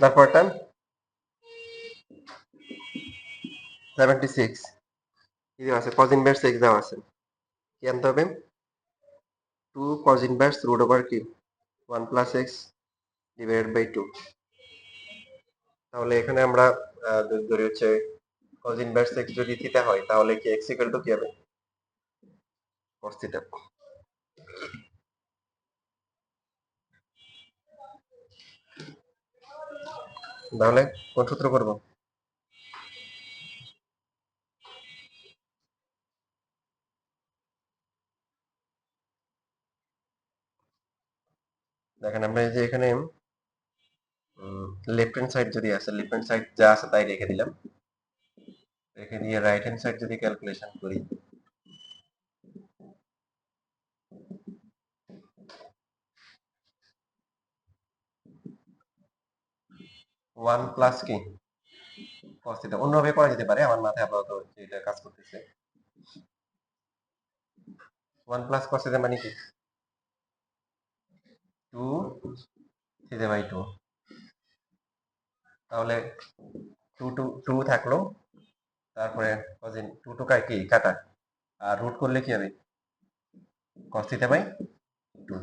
তারপরটা 76 কি দেওয়া আছে, cos inverse x দেওয়া আছে, কি আনতে হবে, 2 cos inverse root over কি 1 plus x divided by 2। তাহলে এখানে আমরা ধরি হচ্ছে cos inverse x যদি থিটা হয় তাহলে কি x equal to কি হবে, cos থিটা। তাহলে কোন সূত্র করব, দেখেন আমরা এই যে এখানে লেফট হ্যান্ড সাইড যদি আছে, লেফট হ্যান্ড সাইড যা আছে তাই রেখে দিলাম, রেখে দিয়ে রাইট হ্যান্ড সাইড যদি ক্যালকুলেশন করি, 1 প্লাস কি cos থিটা, অন্যভাবে করা যেতে পারে, আমার মাথায় আপাতত এটা কাজ করতেছে। 1 প্লাস cos থিটা মানে কি 2 থিটা বাই 2, তাহলে 2 থাকলো, তারপরে cos 2 কি কাটা, আর রুট করলে কি হবে cos থিটা বাই 2।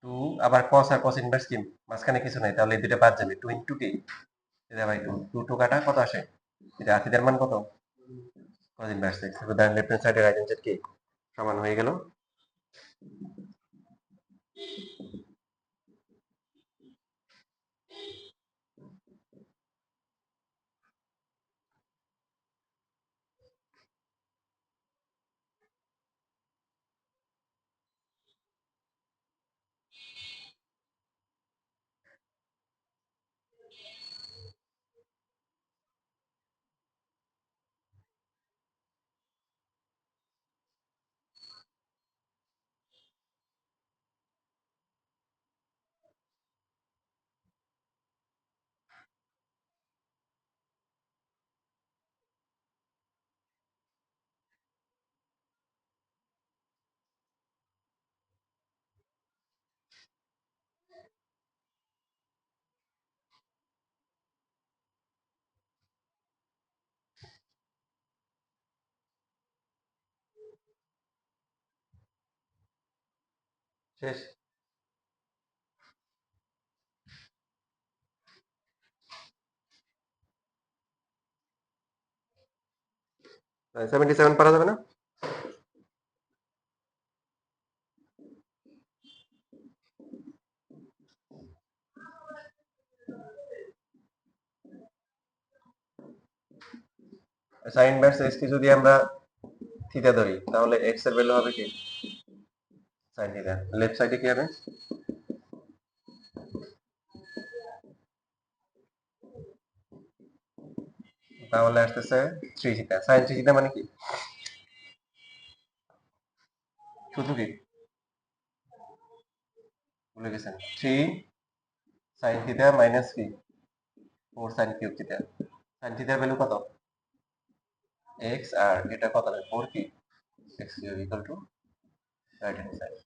2 আবার cos আর cos ইনভার্স কি মাঝখানে কিছু নাই, তাহলে এই দুটো বাদ যাবে, 2 ইনটু কি থিটা বাই 2, 2 কাটা কত আসে থিটা, থিটার মান কত cos ইনভার্স x, সুতরাং left hand side right hand side কি সমান হয়ে গেল। শেষ। 77 পারা যাবে না, সাইন ইনভার্স x কে যদি আমরা থিটা ধরি তাহলে x এর ভ্যালু হবে কি sin থিটা, লেফট সাইডে কি হবে, তাহলে আসতেছে 3 থিটা, sin 3 থিটা মানে কি শুধু কি ভুলে গেছেন, 3 sin থিটা মাইনাস কি 4 sin কিউব থিটা, sin থিটার ভ্যালু কত x, আর এটা কত হবে 4 কি x cube equal to right hand side.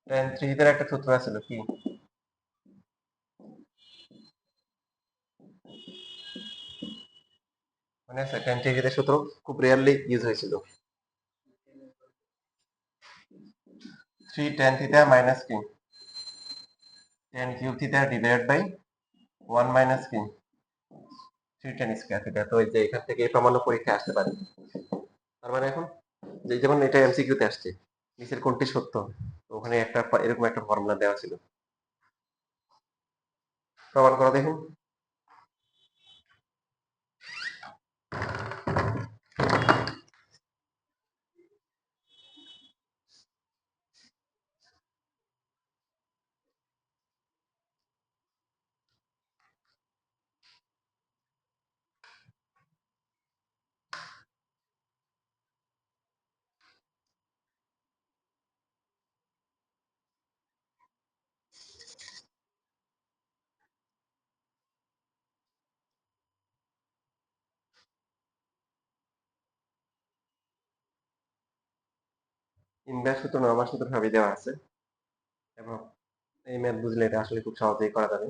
tan 3 থিটার একটা সূত্র আছিল কি, মানে আছে tan 3 থিটার সূত্র খুব রেয়ারলি ইউজ হয়েছিল, 3 tan থিটা মাইনাস কি tan cube theta divided by 1 minus কি 3 tan স্কয়ার থিটা। তো এই যে এখান থেকে এই প্রমাণ পরীক্ষা আসতে পারে, তার মানে এখন যে যেমন এটা এমসিকিউ তে আসছে নিচের কোনটি সত্য, তো ওখানে একটা এরকম একটা ফর্মুলা দেওয়া ছিল। প্রমাণ করো দেখুন। ইনভার্স সূত্র নরমাল সূত্র সবই দেওয়া আছে এবং এই ম্যাথ বুঝলে এটা আসলে খুব সহজেই করা যাবে।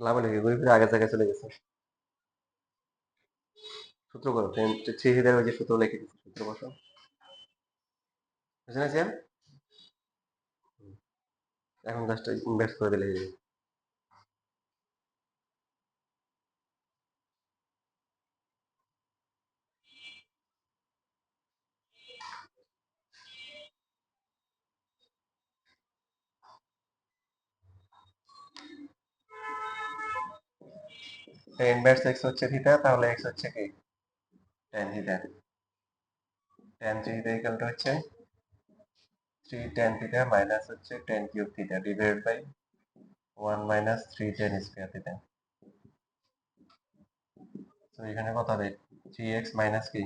লাভ হলো কি, ঘুরে ফিরে আগের জায়গায় চলে গেছে। সূত্র করো, থ্রি হিটার ওই যে সূত্র লিখে দিচ্ছি, সূত্র বসো, বুঝে না চেয়ার? এখন জাস্ট ইনভার্স করে দিলে হয়ে যাবে। ইনভার্স এক্স হচ্ছে থিটা, তাহলে এক্স হচ্ছে কি tan theta. Tan theta equal to হচ্ছে 3 ট্যান থিটা মাইনাস হচ্ছে tan cube theta divided by 1 minus 3 tan square theta. তো এখানে কত হবে, 3x মাইনাস কি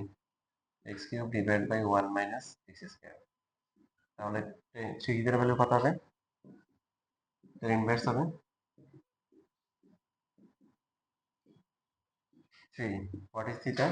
x cube divide by 1 minus x square. তাহলে 3 এর ভ্যালু কত হবে, এর ইনভার্স হবে 3। What is theta?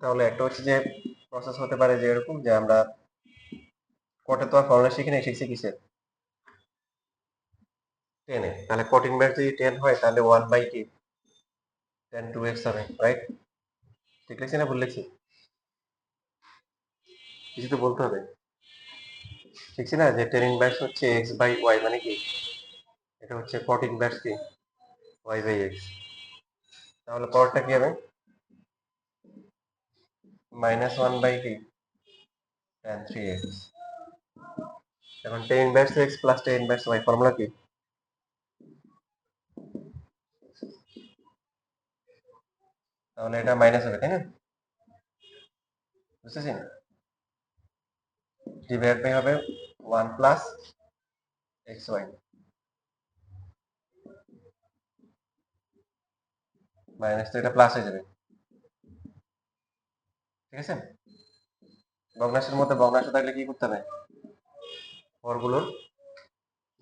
তাহলে একটা হচ্ছে যে প্রসেস হতে পারে যে এরকম যে আমরা কটে তো আর ফর্মুলা শিখি নাই, শিখছি কিসের, টেনে। তাহলে কট ইনভার্স যদি 10 হয় তাহলে 1 বাই কি 10 2x হবে, রাইট? ঠিক লিখছি না ভুল লিখছি? কিছু তো বলতে হবে। শিখছি না যে 10 ইনভার্স হচ্ছে x বাই y, মানে কি এটা হচ্ছে কট ইনভার্স কি y বাই x। তাহলে পরেরটা কি হবে, মাইনাস 1 বাই কি tan 3x। এখন tan inverse x plus tan inverse y formula কি, তাহলে এটা মাইনাস হবে, তাই না? বুঝতেছি না, ডিভাইড বাই হবে 1 প্লাস xy, মাইনাস তো এটা প্লাস হয়ে যাবে, আছে? ভগ্নাংশের মধ্যে ভগ্নাংশ থাকলে কি করতে হবে? হরগুলোর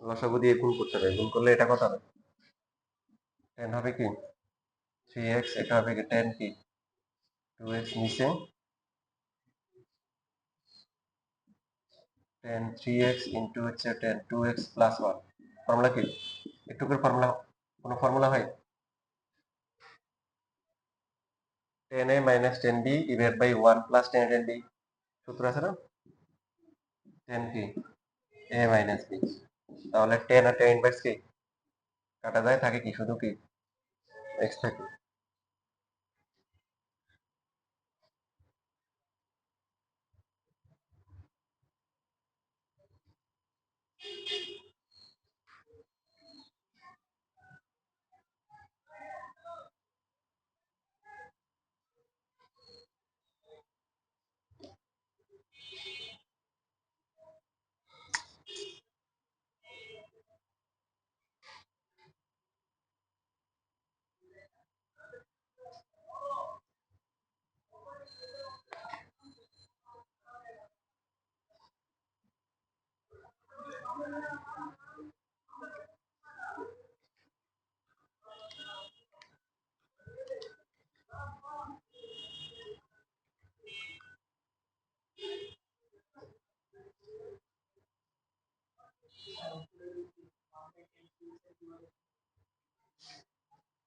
লসাগু দিয়ে গুণ করতে হবে। গুণ করলে এটা কত হবে? 10 হবে কি 3x, এটা হবে কি 10 কি 2x নিচে 10 3x ইন্টু হচ্ছে 10 2x প্লাস 1। ফর্মুলা কি? একটু করে ফর্মুলা, কোনো ফর্মুলা হয়? 10a minus 10b divide by 1 plus 10b, সূত্র আছে না? 10 কি a মাইনাস b, তাহলে 10 আর 10 ইনভার্স কি কাটা যায়, থাকে কি শুধু কি x থাকে।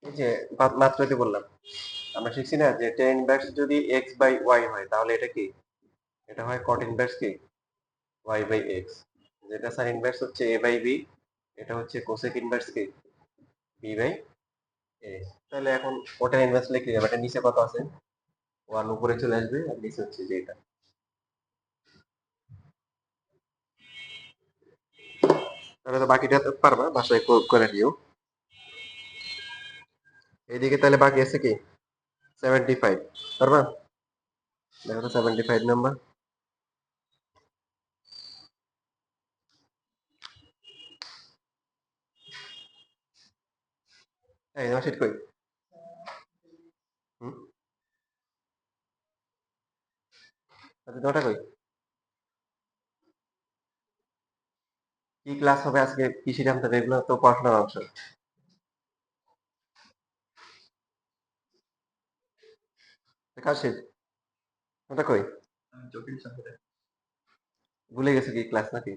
এই যে মাত্র যে বললাম, আমরা শিখছি না যে টেন ইনভার্স যদি x বাই y হয় তাহলে এটা কি, এটা হয় কট ইনভার্স কি y বাই x, যেটা সাইন ইনভার্স হচ্ছে a বাই b, এটা হচ্ছে কোসেক ইনভার্স কি b বাই a। তাহলে এখন ওটা ইনভার্স লিখে যাবে, এটা নিচে কত আছে 1 উপরে চলে আসবে, আর নিচে হচ্ছে যে এটা। তাহলে তো বাকিটা তো পারবা, বাসায় করে দিও। এইদিকে তাহলে বাকি আছে কি 75, পারবা? দেখো তো 75 নাম্বার। এই তোমার শীট কই? হুম, আচ্ছা তোমারটা কই? কি ক্লাস হবে আজকে, কি শিখাতে হবে, এগুলো তো পড়াশোনার অংশ। কার শীট? ওটা কই? ভুলে গেছে কি ক্লাস নাকি?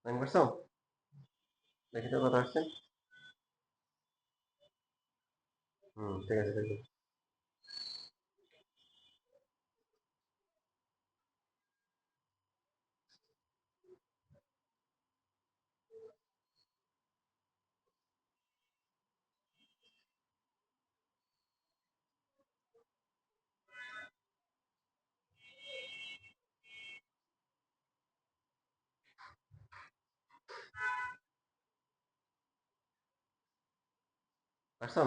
লাইন করছো? দেখি তো কত আসছে। হুম, ঠিক আছে ঠিক আছে। পারছো?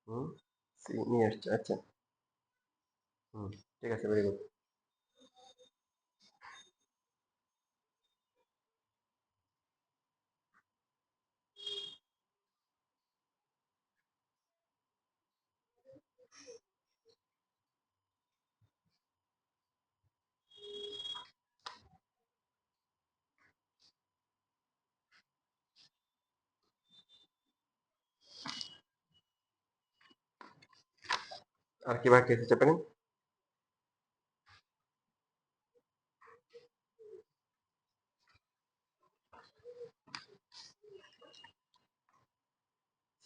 হুম, সি নিয়ে আসছে, আচ্ছা। হুম, ঠিক আছে, ভেরি গুড। আর কি বাকি আছে চ্যাপ্টারে?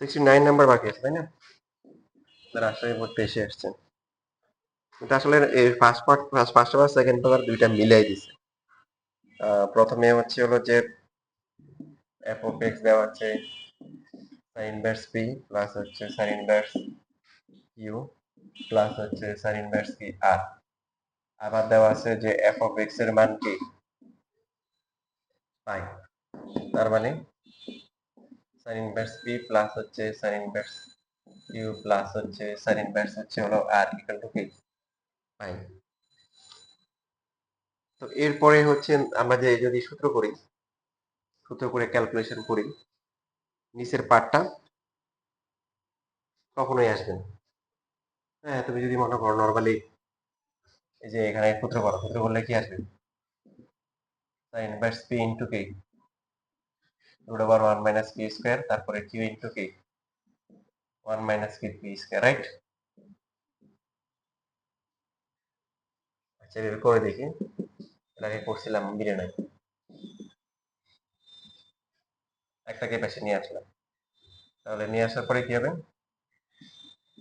69 নাম্বার বাকি আছে, তাই না? তার আশায় পড়তে এসে আসছে। কিন্তু আসলে এই ফার্স্ট পার্ট, ফার্স্ট আবার সেকেন্ড পেপার দুইটা মিলাই দিছে। প্রথমে হচ্ছে হলো যে এফ অফ এক্স দেওয়া আছে সাইন ইনভার্স পি প্লাস হচ্ছে সাইন ইনভার্স কিউ প্লাস হচ্ছে সাইন ইনভার্স কি আর। আবার দেওয়া আছে যে এফ অফ এক্স এর মান কি পাই। তার মানে সাইন ইনভার্স পি প্লাস হচ্ছে সাইন ইনভার্স কিউ প্লাস হচ্ছে সাইন ইনভার্স হচ্ছে হলো আর ইকুয়াল টু কি পাই। তো এরপরে হচ্ছে আমরা যে যদি সূত্র করি, সূত্র করে ক্যালকুলেশন করি, নিচের পার্টটা কখনোই আসবে না। হ্যাঁ, তুমি যদি মনে করো নর্মালি এই যে এখানে সূত্র করো, সূত্র করলে কি আসবে? সাইন ইনভার্স পি ইন্টু কি root over 1 minus P square, তারপরে কিউ ইন্টু কি 1 মাইনাস কি পি স্কয়ার, রাইট? আচ্ছা, এভাবে করে দেখি। এর আগে করছিলাম, মিলে নাই। একটাকে পাশে নিয়ে আসলাম, তাহলে নিয়ে আসার পরে কি হবে?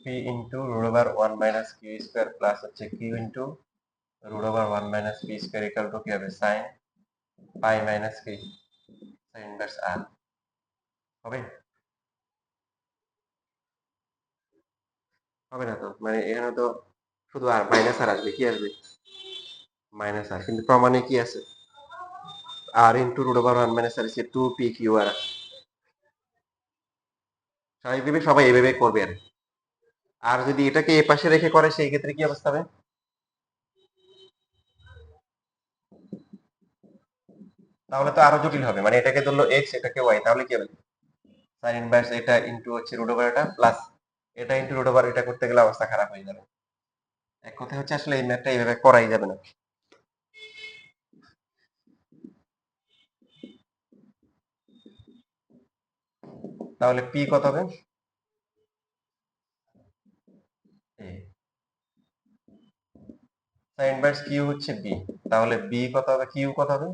P into root over 1 minus Q square plus হচ্ছে Q into root over 1 minus P square equal to কি হবে? সাইন পাই মাইনাস কি সাইন ইনভার্স আর। হবে? হবে না তো, মানে এখানে তো শুধু আর মাইনাস আর আসবে, কি আসবে? মাইনাস আর। কিন্তু প্রমাণে কি আছে? আর ইন্টু রুট ওভার 1 মাইনাস আর ইসে 2 পি কিউ আর। স্বাভাবিকভাবে সবাই এভাবে করবে আর কি। আর যদি এটাকে এ পাশে রেখে করে সেই ক্ষেত্রে কি অবস্থা হবে? তাহলে তো আরো জটিল হবে, মানে এটাকে ধরলো এক্স এটাকে ওয়াই, তাহলে কি হবে? সাইন ইনভার্স এটা ইন্টু হচ্ছে রুট ওভার এটা প্লাস এটা ইন্টু রুট ওভার এটা করতে গেলে অবস্থা খারাপ হয়ে যাবে। এক কথা হচ্ছে আসলে এই ম্যাথটা এইভাবে করাই যাবে না। তাহলে পি কত হবে? সাইন ইনভার্স কিউ হচ্ছে বি, তাহলে বি কত হবে, কিউ কত হবে?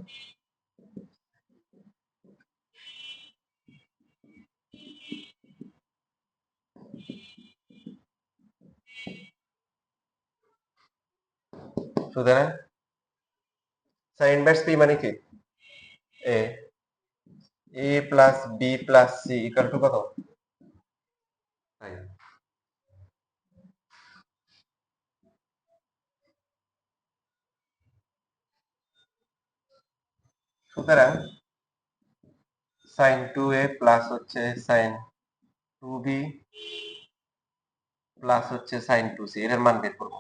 সুতরাং সাইন ইনভার্স পি মানে কি? এ A plus B plus C equal to কত? তাই। সুতরাং সাইন টু এ প্লাস হচ্ছে সাইন টু বি প্লাস হচ্ছে সাইন টু সি, এর মান বের করবো।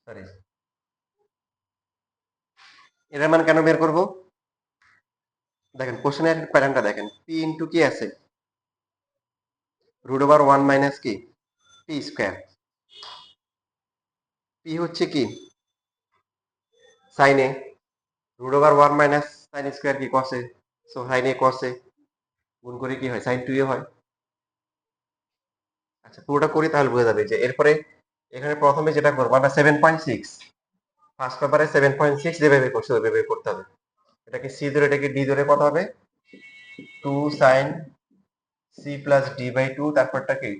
সরি, এর মান কেন বের করব? দেখেন কোশ্চেনের প্যাটার্নটা দেখেন, পি ইন্টু কি আছে রুট ওভার 1 মাইনাস কি পি স্কয়ার। পি হচ্ছে কি sine A, root over 1 minus sine square কি কসে, সো সাইন এ কসে গুণ করে কি হয়? সাইন টু এ হয়। আচ্ছা, পুরোটা করি তাহলে বোঝা যাবে যে এরপরে এখানে প্রথমে যেটা করবো আমরা 7.6, ফার্স্ট পেপারে 7.6 যেভাবে করছে ওইভাবে করতে হবে। এটাকে সি ধরে এটাকে ডি ধরে কত হবে 2 sin c plus D by 2 তারপরটা কি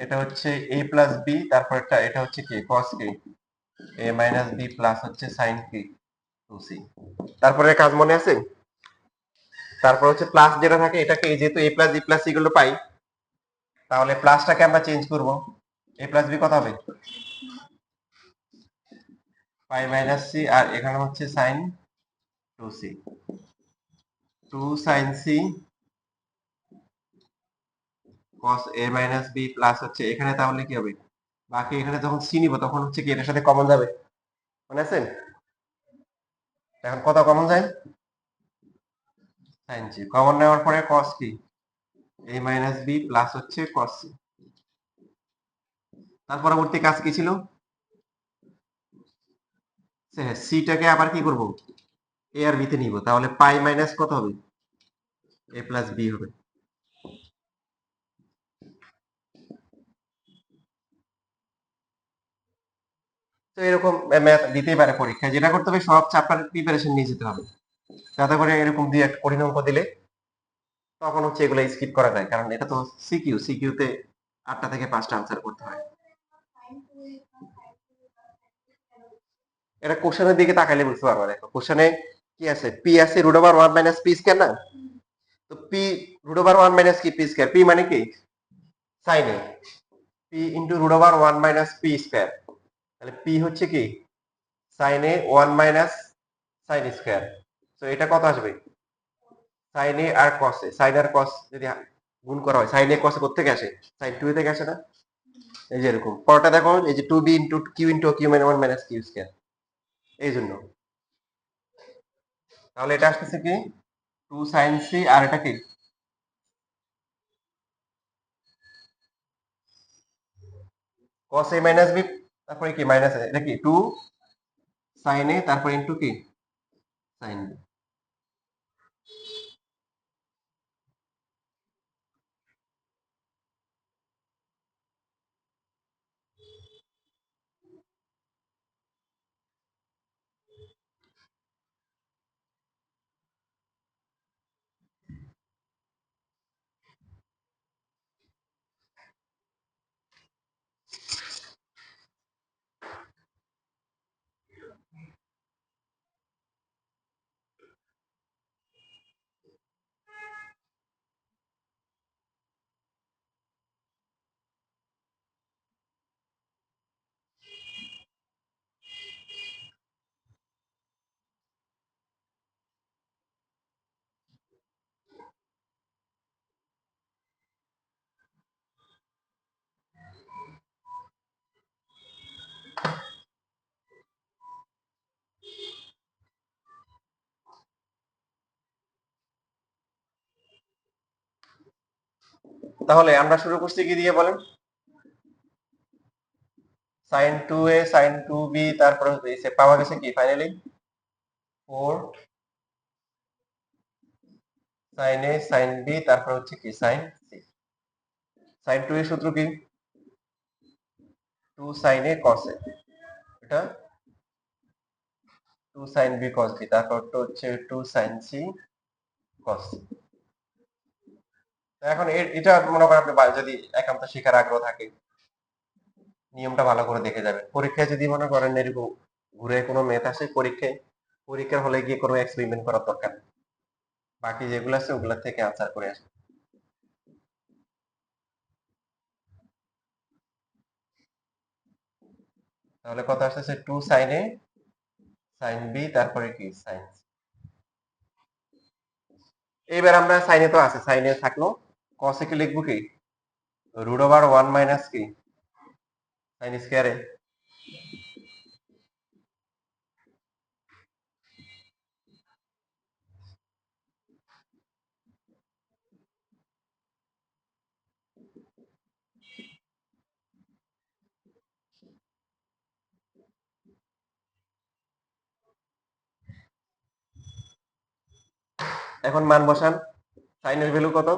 এটা হচ্ছে a প্লাস b তারপরটা এটা হচ্ছে কি cos কি a মাইনাস b প্লাস হচ্ছে sin কি 2c তারপরে কাজ মনে আছে তারপর হচ্ছে প্লাস যেটা থাকে এটাকে যেহেতু a plus b plus c গুলো পাই তাহলে প্লাসটাকে আমরা চেঞ্জ করব a প্লাস b কত হবে পাই মাইনাস c আর এখানে হচ্ছে sin 2c 2 sin c cos a minus b plus হচ্ছে এখানে তাহলে কি হবে বাকি এখানে যখন c নিব তখন হচ্ছে কি এটার সাথে কমন যাবে মনে আছে এখন কত কমন যায় sin c কমন নেওয়ার পরে cos কি a মাইনাস b প্লাস হচ্ছে cos c তার পরবর্তী কাজ কি ছিল সিটাকে আবার কি করব a আর b তে নিব তাহলে পাই মাইনাস কত হবে a প্লাস b হবে তো এরকম ম্যাথ দিতেই পারে পরীক্ষায় যেটা করতে হবে সব চ্যাপ্টার প্রিপারেশন নিয়ে যেতে হবে যাতে করে এরকম দুই একটা কঠিন অঙ্ক দিলে তখন হচ্ছে এগুলো স্কিপ করা যায় কারণ এটা তো সিকিউ তে 8টা থেকে 5টা আনসার করতে হয় এটা কোশ্চেনের দিকে তাকাইলে বুঝতে পারবা দেখো কোশ্চেনে কি আছে পি আছে root over 1 minus P square না তো পি রুট ওভার 1 মাইনাস কি পি স্কয়ার পি মানে কি sine A P into root over 1 minus P square তাহলে পি হচ্ছে কি sine A 1 minus sine square তো এটা কত আসবে সাইন এ আর কস এ সাইন আর কস যদি গুণ করা হয় সাইন এ কস এ কোথা থেকে আসে সাইন 2 থেকে আসে না এই যে এরকম পরটা দেখো এই যে 2b ইনটু কিউ মানে 1 মাইনাস কিউ স্কয়ার এই জন্য তাহলে এটা আসতেছে কি 2 sin c আর এটা কি cos a মাইনাস b তারপরে কি মাইনাস এটা কি 2 sin a তারপর ইনটু কি sin b তাহলে আমরা শুরু করছি কি দিয়ে বলেন sin 2a sin 2b তারপর এসে পাওয়া গেছে কি finally 4 sin a sin b তারপর হচ্ছে কি sin c sin 2 এর সূত্র কি 2 sin a cos a এটা 2 sin b cos b তারপর তো হচ্ছে 2 sin c cos c এখন এটা মনে করেন আপনি যদি একান্ত শেখার আগ্রহ থাকে নিয়মটা ভালো করে দেখে যাবেন পরীক্ষায় যদি মনে করেন এরকম ঘুরে কোনো ম্যাথ আসে পরীক্ষার হলে গিয়ে কোনো এক্সপেরিমেন্ট করার দরকার নেই বাকি যেগুলো আছে ওগুলা থেকে আনসার করে আসবে তাহলে কত আসতেছে 2 sin a sin b তারপরে কি sin এইবার আমরা সাইনে তো আছে সাইনে থাকলো cos এ কি লিখবো কি রুট ওভার 1 মাইনাস কি sin স্কয়ারে এখন মান বসান সাইনের ভ্যালু কত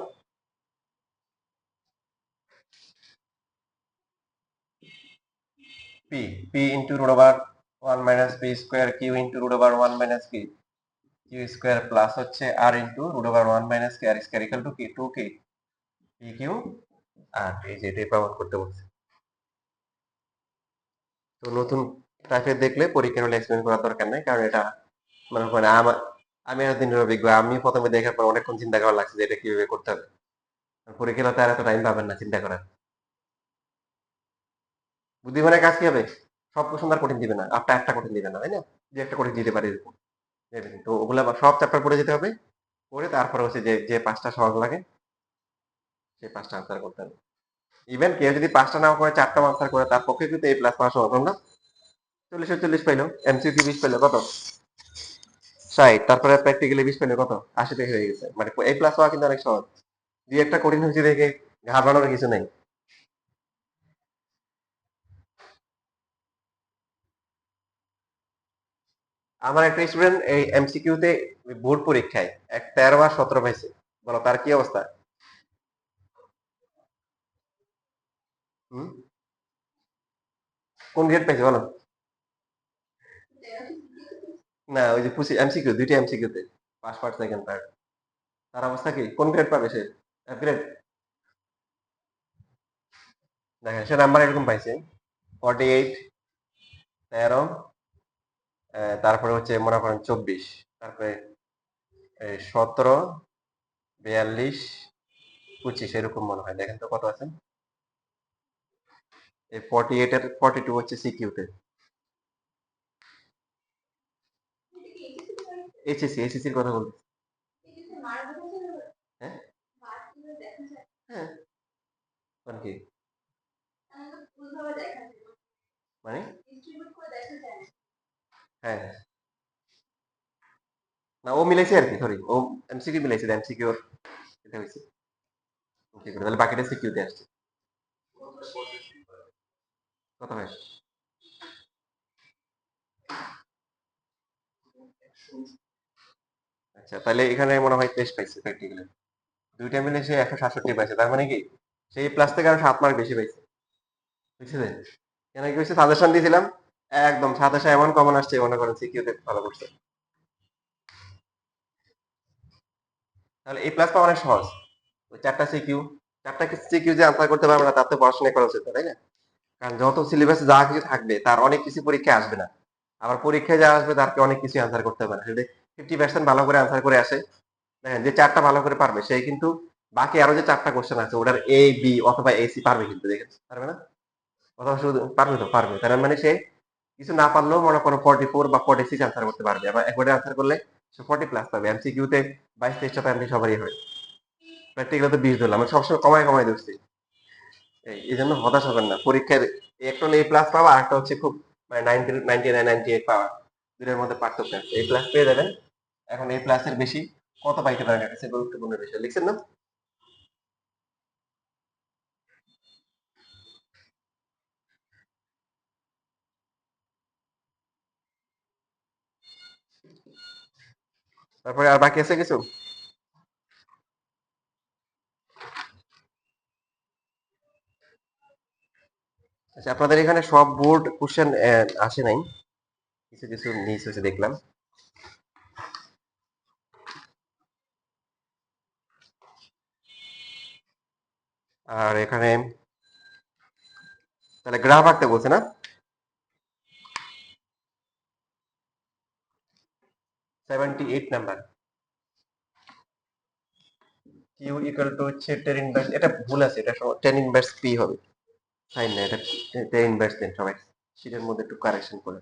p into root over 1 minus p square q into root over 1 minus p q square plus হচ্ছে r into root over 1 minus k r square equal to কি 2k p q আর এই যে এটাই প্রমাণ করতে বলছে। তো নতুন টাইপের দেখলে পরীক্ষার হলে এক্সপ্লেন করার দরকার নেই, কারণ এটা মনে করেন আমি এতদিন অভিজ্ঞ, আমি প্রথমে দেখার পর অনেকক্ষণ চিন্তা করা লাগছে যে এটা কিভাবে করতে হবে। পরীক্ষার হলে আর এত টাইম পাবেন না চিন্তা করার। বুদ্ধিমানের কাজ কি হবে, সব প্রশ্ন আর কঠিন দিবে না, আপনার একটা কঠিন দিবে না, তাই না, যে একটা কঠিন দিতে পারে এরকম। তো ওগুলা সব চ্যাপ্টার পড়ে যেতে হবে, পড়ে তারপরে হচ্ছে যে যে পাঁচটা সহজ লাগে সেই পাঁচটা আনসার করতে হবে। ইভেন কেউ যদি পাঁচটা নাও করে চারটা আনসার করে তার পক্ষে কিন্তু এই প্লাস পাওয়া সহজ না। 40 পাইলো, এমসিকিউ 20 পাইলো কত 60, তারপরে প্র্যাকটিক্যালি 20 পাইলো কত 80 থেকে হয়ে গেছে। মানে এই প্লাস পাওয়া কিন্তু অনেক সহজ, দুই একটা কঠিন হয়েছে দেখে ঘাবড়ানোর কিছু নেই। আমার একটা স্টুডেন্ট এই এমসিকিউ তে বোর্ড পরীক্ষায় 13 আর 17 পাইছে, বলো তার কি অবস্থা। হুম, কোন গ্রেড পাইছে বলো। না ওই যে পুষি এমসিকিউ, দুইটা এমসিকিউ তে ফার্স্ট পার্ট সেকেন্ড পার্ট, তার অবস্থা কি, কোন গ্রেড পাবে সে, এফ গ্রেড। দেখেন সে নাম্বার এরকম পাইছে 48, 13, তারপরে হচ্ছে মনে করেন 24, তারপরে 17, 42, 25 এরকম মনে হয়। দেখেন তো কত আছে, এই 48 এর 42 হচ্ছে সিকিউতে। এইচএসসির কথা বলতে। হ্যাঁ হ্যাঁ, মানে কি, মানে হ্যাঁ হ্যাঁ। না ও মিলাইছে আর কি, সরি ও এমসিকিউ মিলাইছে, এমসিকিউ এটা হয়েছে, তাহলে বাকিটা সিকিউতে আসছে। কত হয়, আচ্ছা তাহলে এখানে মনে হয় টেস্ট পাইছে প্র্যাকটিক্যালি, দুইটা মিলে সে 167 পাইছে, তার মানে কি সেই প্লাস থেকে আরো 7 মার্ক বেশি পাইছে, বুঝছেন। কেন কি হয়েছে, সাজেশন দিয়েছিলাম একদম সাতাশে এমন কমন আসছে, মনে করেন সিকিউতে ভালো করছে। তাহলে এই প্লাস পাওয়া অনেক সহজ, ওই চারটা সিকিউ যে আনসার করতে পারবে না তার তো পড়াশোনা করা উচিত, তাই না। কারণ যত সিলেবাসে যা কিছু থাকবে তার অনেক কিছু পরীক্ষায় আসবে না, আবার পরীক্ষায় যা আসবে তারকে অনেক কিছু আনসার করতে পারে, যদি 50% ভালো করে আনসার করে আসে, দেখেন যে চারটা ভালো করে পারবে সেই কিন্তু বাকি আরো যে চারটা কোশ্চেন আছে ওটার এ বি অথবা এসি পারবে, কিন্তু দেখেন পারবে না, অথবা শুধু পারবে, তো পারবে, তার মানে সে কিছু না পারলেও মনে করো 44 বা 46 আনসার করতে পারবে, আবার একবারে আনসার করলে সে 40 প্লাস পাবে। এমসিকিউ তে 22-23টা তো এমনি সবারই হয়, প্র্যাকটিক্যাল তো 20 ধরলাম, আমি সবসময় কমায় কমায় দিচ্ছি। এই জন্য হতাশ হবেন না, পরীক্ষার একটা হলো এ প্লাস পাওয়া, আর একটা হচ্ছে খুব মানে 99, 98 পাওয়া, দুটোর মধ্যে পার্থক্য আছে, এই প্লাস পেয়ে যাবেন। এখন এই প্লাসের বেশি কত পাইতে পারেন, এটা হচ্ছে গুরুত্বপূর্ণ বিষয়, লিখছেন না। তারপরে আর বাকি আছে কিছু। আচ্ছা আপনাদের এখানে সব বোর্ড কোশ্চেন আসে নাই, কিছু কিছু মিস হয়েছে দেখলাম। আর এখানে তাহলে গ্রাফ আঁকতে বলছে না, 78 নাম্বার, কিউ ইকুয়াল টু হচ্ছে 10 ইনভার্স, এটা ভুল আছে, এটা 10 ইনভার্স পি হবে, সাইন না, এটা 10 ইনভার্স দেন সবাই শীটের মধ্যে একটু কারেকশন করে।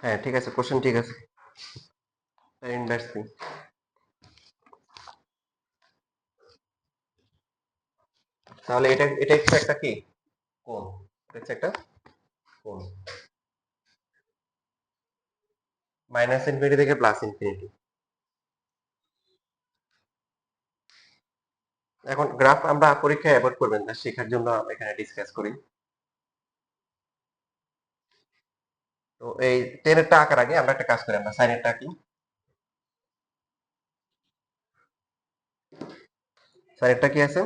হ্যাঁ ঠিক আছে, কোশ্চেন ঠিক আছে, 10 ইনভার্স পি। তাহলে এটা এটা হচ্ছে একটা কি কোণ, এটা হচ্ছে একটা কোণ, মাইনাস ইনফিনিটি থেকে প্লাস ইনফিনিটি। এখন গ্রাফ আমরা পরীক্ষায় অ্যাভয়েড করবেন না, শেখার জন্য আমরা এখানে ডিসকাস করি। তো এই টেনেরটা আঁকার আগে আমরা একটা কাজ করি, আমরা সাইনেরটা কি, সাইনেরটা কি আছে,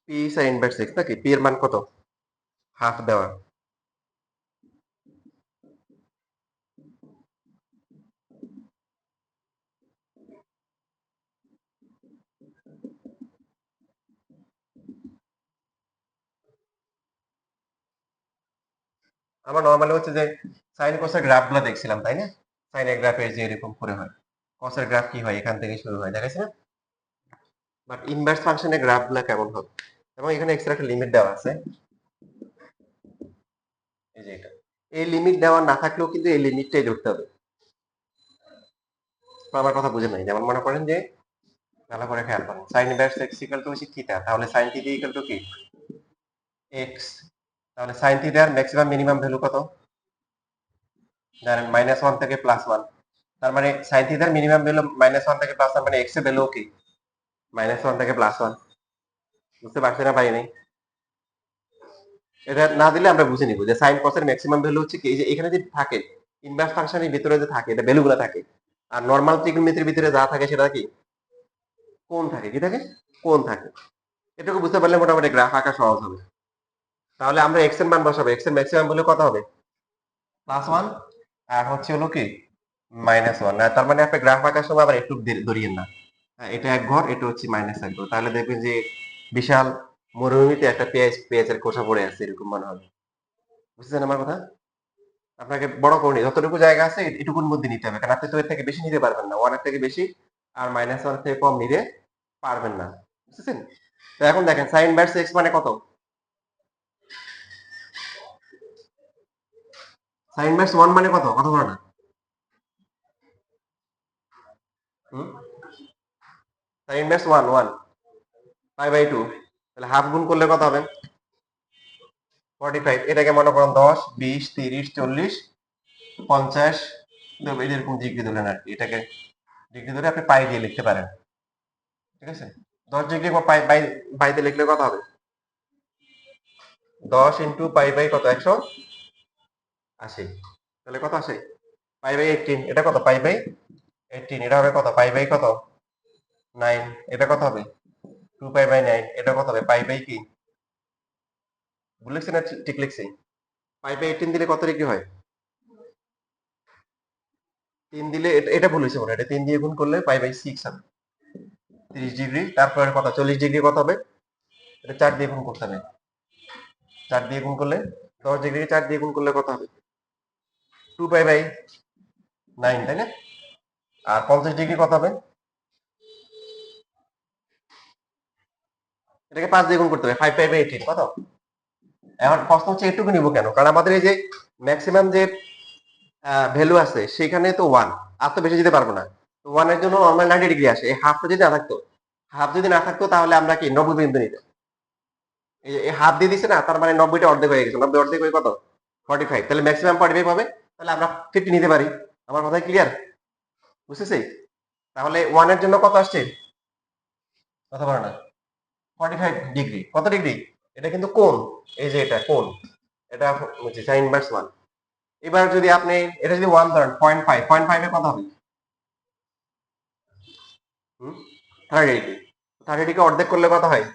পি সাইন ইনভার্স এক্স নাকি, পি এর মান কত, হাফ দেওয়া। আমরা নরমালি হচ্ছে যে সাইন কোসের গ্রাফগুলো দেখছিলাম তাই না, সাইনের গ্রাফের যে এরকম করে হয়, কসের গ্রাফ কি হয় এখান থেকে শুরু হয় দেখাইছি না, বাট ইনভার্স ফাংশনের গ্রাফগুলো কেমন হবে, এবং এখানে এক্সট্রা একটা লিমিট দেওয়া আছে, এই যে এটা, এই লিমিট দেওয়া না থাকলেও কিন্তু এই লিমিটটাই ধরতে হবে। তো আমার কথা বুঝে নাই, যেমন মনে করেন যে ভালো করে খেয়াল করেন, sign inverse x equal to হচ্ছে থিটা, তাহলে সাইন থিটা ইকুয়াল টু কি এক্স, তাহলে সাইন থিটার ম্যাক্সিমাম মিনিমাম ভ্যালু কত জানেন, -1 থেকে +1, তার মানে সাইন থিটার মিনিমাম ভ্যালু -1 থেকে +1, মানে এক্স এর ভ্যালু কি -1 থেকে +1। বুঝতে পারছি না পাই নাই, এটা না দিলে আমরা বুঝে নিব যে সাইন কসের ম্যাক্সিমাম ভ্যালু হচ্ছে কি, এই যে এখানে যে থাকে ইনভার্স ফাংশনের ভিতরে যে থাকে এটা ভ্যালুগুলো থাকে, আর নরমাল ত্রিকোণমিতির ভিতরে যা থাকে সেটা কি কোণ থাকে, কি থাকে কোণ থাকে। এটুকু বুঝতে পারলে মোটামুটি গ্রাফ আঁকা সহজ হবে। তাহলে আমরা এক্স এর মান বসাবো, এক্স এর ম্যাক্সিমাম ভ্যালু কত হবে +1, আর হচ্ছে হলো কি -1, তার মানে আপনি গ্রাফ আঁকার সময় আবার একটু ধরিয়েন না, হ্যাঁ, এটা এক ঘর, এটা হচ্ছে -1 ঘর, তাহলে দেখবেন যে বিশাল মরুভূমিতে একটা পেঁয়াজের খোসা পড়ে আছে এরকম মনে হবে। বুঝছেন আমার কথা, আপনাকে বড় করে যতটুকু জায়গা আছে এটুকুর মধ্যে নিতে হবে, কারণ আপনি তো এর থেকে বেশি নিতে পারবেন না, 1 এর থেকে বেশি আর -1 থেকে কম নিতে পারবেন না, বুঝছেন। তো এখন দেখেন সাইন ইনভার্স এক্স মানে কত, সাইন ইনভার্স 1 মানে কত, কত বড় না, সাইন ইনভার্স 1 π/2, তাহলে হাফ গুণ করলে কত হবে 45, এটাকে মনে করেন 10 20 30 40 50 এরকম ডিগ্রি ধরেন আর কি, এটাকে ডিগ্রি ধরে আপনি পাই দিয়ে লিখতে পারেন, ঠিক আছে। 10 ডিগ্রি পাই বাই বাইতে লিখলে কত হবে, 10 ইন্টু পাই বাই কত 180, তাহলে কত আসে π/18, এটা কত π/18, এটা হবে কত পাই বাই কত 9, এটা কত হবে 2π/9, এটা কত হবে পাই বাই কি ভুল লিখছি না ঠিক লিখছি, π/18 দিলে কত ডিগ্রি হয় 3 দিলে, এটা ভুল হয়েছে মনে হয়, এটা 3 দিয়ে গুণ করলে π/6 হবে 30 ডিগ্রি, তারপরে কত 40 ডিগ্রি কত হবে, এটা 4 দিয়ে গুণ করতে হবে, 4 দিয়ে গুণ করলে 10 ডিগ্রি 4 দিয়ে গুণ করলে কত হবে 2π/9, তাই না। আর 50 ডিগ্রি কত হবে, এটাকে 5 দিয়ে গুণ করতে হবে 5π/18 কত। এখন প্রশ্ন হচ্ছে এটুকু নিব কেন, কারণ আমাদের এই যে ম্যাক্সিমাম যে ভ্যালু আছে সেখানে তো 1, আর তো বেশি যেতে পারবো না, তো 1 এর জন্য নরমাল 90 ডিগ্রি আসে, এই হাফটা যদি না থাকতো, হাফ যদি না থাকতো তাহলে আমরা কি 90 বিন্দু নিতাম, এই হাফ দিয়ে দিছে না, তার মানে 90টা অর্ধেক হয়ে গেছে, 90 অর্ধেক হয়ে কত 45, তাহলে ম্যাক্সিমাম 45 হবে, তাহলে আমরা 50 নিতে পারি। আমার কথা ক্লিয়ার, বুঝতেছি। তাহলে 1 এর জন্য কত আসছে, কথা বলে না 45 ডিগ্রি, কত ডিগ্রি, এটা কিন্তু কোণ, এই যে এটা কোণ, এটা হচ্ছে সাইন ইনভার্স 1। এবার যদি আপনি এটা যদি 1 ধরেন 0.5, 0.5 এ কত হবে 30 ডিগ্রি, 30 ডিগ্রি অর্ধেক করলে কত হয়,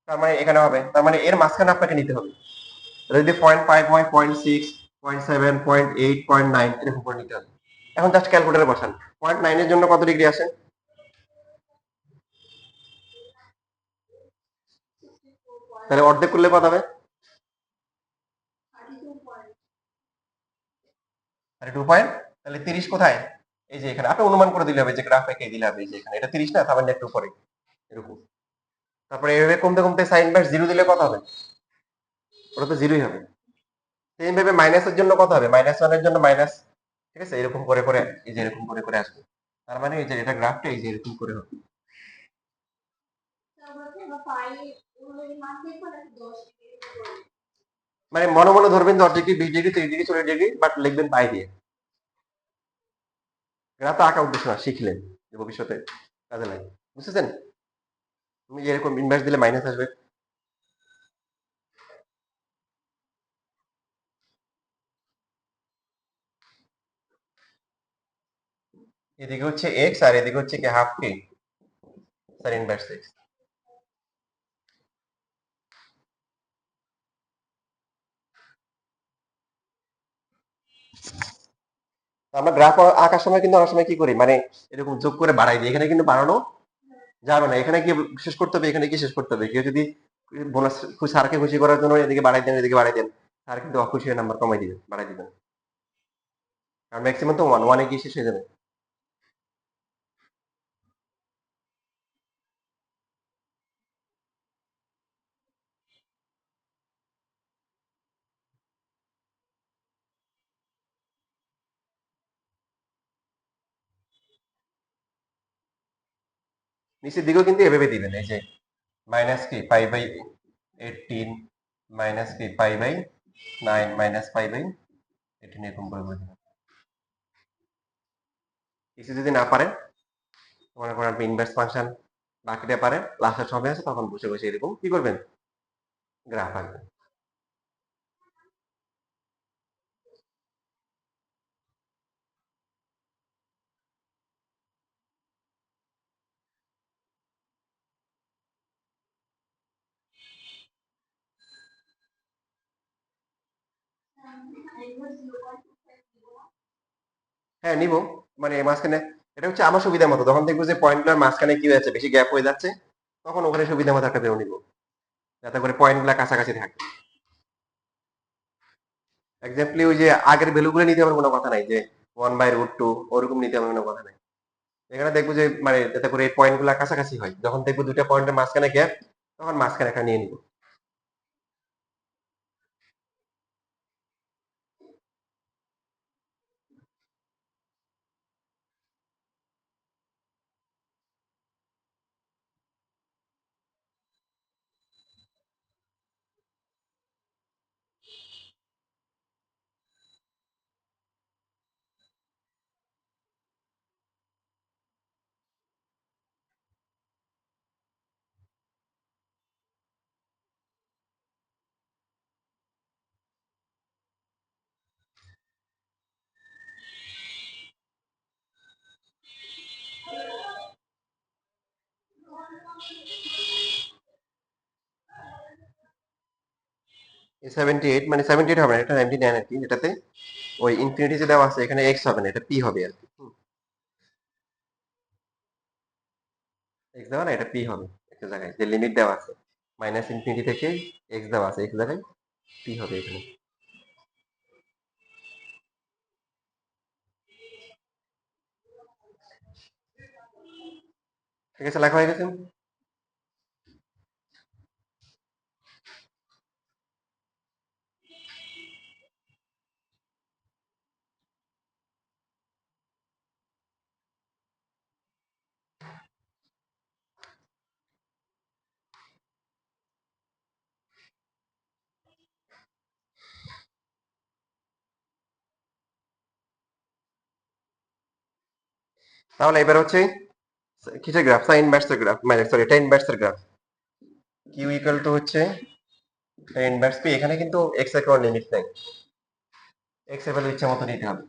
তার মানে এখানে হবে, তার মানে এর মাঝখানে আপনাকে নিতে হবে, যদি 0.5 হয় 0.6 0.7 0.8 0.9 এরকম করে নিতে হবে। এখন জাস্ট ক্যালকুলেটরে বসান, 0.9 এর জন্য কত ডিগ্রি আসে, তাহলে অর্ধেক করলে কত হবে 2 পয়েন্ট, তাহলে 30 কোথায়, এই যে এখানে আপনি অনুমান করে দিলে হবে, যে গ্রাফ এঁকে দিলে হবে, এই যে এখানে এটা 30 না, সামান্য একটু উপরে এরকম, তারপরে এভাবে কমতে কমতে সাইন ইনভার্স 0 দিলে কত হবে, ওটা তো 0ই হবে। সেম ভাবে মাইনাসের জন্য কত হবে, -1 এর জন্য মাইনাস, ঠিক আছে, এরকম করে করে এই যে এরকম করে করে আসবে, তার মানে এই যে এটা গ্রাফটা এই যে এরকম করে হবে। মানে মনে মনে ধরবেন 10 degree, 20 degree, 30 degree, 40 degree, but লিখবেন পাই দিয়ে। এরা তো আঁকা উদ্দেশ্য না, শিখলেন যে ভবিষ্যতে কাজে লাগে। বুঝতেছেন? তুমি এরকম ইনভার্স দিলে মাইনাস আসবে। এদিকে হচ্ছে এক্স আর এদিকে হচ্ছে কি হাফ কি স্যার ইনভার্স এক্স। আমরা গ্রাফ আঁকার সময় কিন্তু অনেক সময় কি করি, মানে এরকম যোগ করে বাড়াই দিই। এখানে কিন্তু বাড়ানো যাবে না। এখানে কি শেষ করতে হবে, এখানে কি শেষ করতে হবে। কেউ যদি বোনাস স্যারকে খুশি করার জন্য এদিকে বাড়াই দেন, এদিকে বাড়াই দেন, স্যার কিন্তু অখুশি হয়ে নাম্বার কমাই দিবেন, বাড়াই দিবেন। আর ম্যাক্সিমাম তো ওয়ানে গিয়ে শেষ হয়ে যাবে। নিচের দিকেও কিন্তু এভাবে দিবেন, এই যে মাইনাস কি পাই বাই 18 মাইনাস কি pi by 9 minus pi by 18 এরকম করে করে দিবেন। কিছু যদি না পারেন, মনে করেন আপনি ইনভার্স ফাংশন বাকিটা পারেন, লাস্টের সময় আছে, তখন বসে বসে এরকম কি করবেন, গ্রাফ আঁকবেন। হ্যাঁ নিব, মানে মাঝখানে এটা হচ্ছে আমার সুবিধা মতো। তখন দেখবো যে পয়েন্টগুলোর মাঝখানে কি হয়েছে, বেশি গ্যাপ হয়ে যাচ্ছে, তখন ওখানে সুবিধা মতো একটা বেরো নিব, যাতে করে পয়েন্টগুলো কাছাকাছি থাকে। এক্সাম্পলি ওই যে আগের ভ্যালুগুলো নিতে হবে কোনো কথা নাই, যে 1/√2 ওরকম নিতে হবে কোনো কথা নাই। এখানে দেখবো যে মানে যাতে করে এই পয়েন্টগুলো কাছাকাছি হয়। যখন দেখবো দুইটা পয়েন্টের মাঝখানে গ্যাপ, তখন মাঝখানে একটা নিয়ে নিব। এই 78 মানে 78 হবে না, এটা 99 আর কি, যেটাতে ওই ইনফিনিটি যে দেওয়া আছে এখানে এক্স হবে না, এটা পি হবে আর কি। এক্স দেওয়া না, এটা পি হবে একটা জায়গায়, যে লিমিট দেওয়া আছে মাইনাস ইনফিনিটি থেকে এক্স দেওয়া আছে, এক্স জায়গায় পি হবে এখানে। ঠিক আছে, লেখা হয়ে গেছে। তাহলে এবার হচ্ছে কিসের গ্রাফ, সাইন ইনভার্সের গ্রাফ, মানে সরি এটা ইনভার্সের গ্রাফ। কিউ ইকুয়াল টু হচ্ছে ইনভার্স পি। এখানে কিন্তু এক্স এর কোনো লিমিট নাই, এক্স এর ভ্যালু ইচ্ছা মতো নিতে হবে।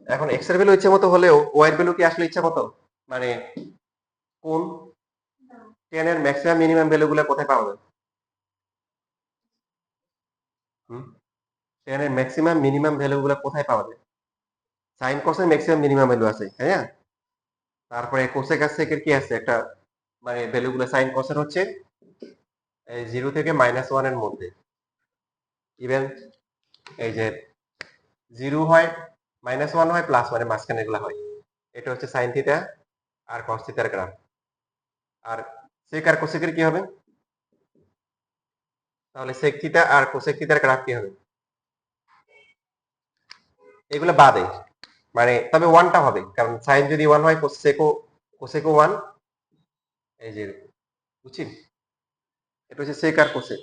এখন এক্স এর ভ্যালু ইচ্ছা মতো হলেও ওয়াই এর ভ্যালু কি আসলে ইচ্ছা মতো, মানে কোন 10 এর ম্যাক্সিমাম মিনিমাম ভ্যালু গুলো কোথায় পাওয়া যায়? 10 এর ম্যাক্সিমাম মিনিমাম ভ্যালু গুলো কোথায় পাওয়া যায়? সাইন কোসের ম্যাক্সিমাম মিনিমাম ভ্যালু আছে, হ্যাঁ। তারপরে কোসেক আর সেকের কি আছে একটা, মানে ভ্যালু গুলো সাইন কোসের হচ্ছে 0 থেকে -1 এর মধ্যে। ইভেন এই যে 0 হয়, -1 হয়, +1 এর মাঝখানে এগুলো হয়। এটা হচ্ছে সাইন থিটা আর কস থিটার গ্রাফ। আর সেক আর কোসেকের কি হবে? তাহলে sec থিটা আর cosec থিটার গ্রাফ কি হবে? এগুলো বাদে, মানে তবে 1টা হবে, কারণ sin যদি 1 হয় cosec ও 1, এই যে বুঝছেন, এটা হচ্ছে sec আর cosec।